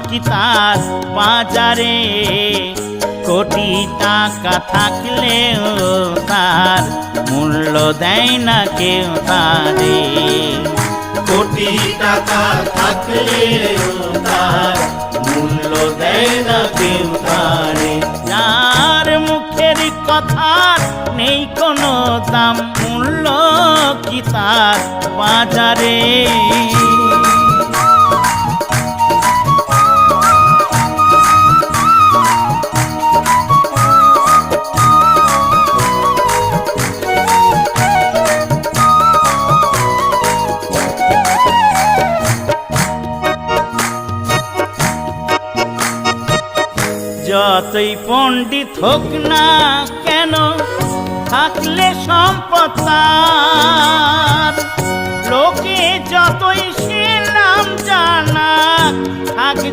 কি তার বাজারে। কোটি টাকা থাকলেও তার মূল্য দেয় না কেউ তারে। কোটি টাকা থাকলেও তার মূল্য দেয় না কেউ তারে। যার মুখের কথার নেই কোনো দাম, মূল্য কি তার বাজারে। যতই পণ্ডিত হোক না কেন, থাকলে সম্পদ তার, লোকে যতই সে নাম জানা থাক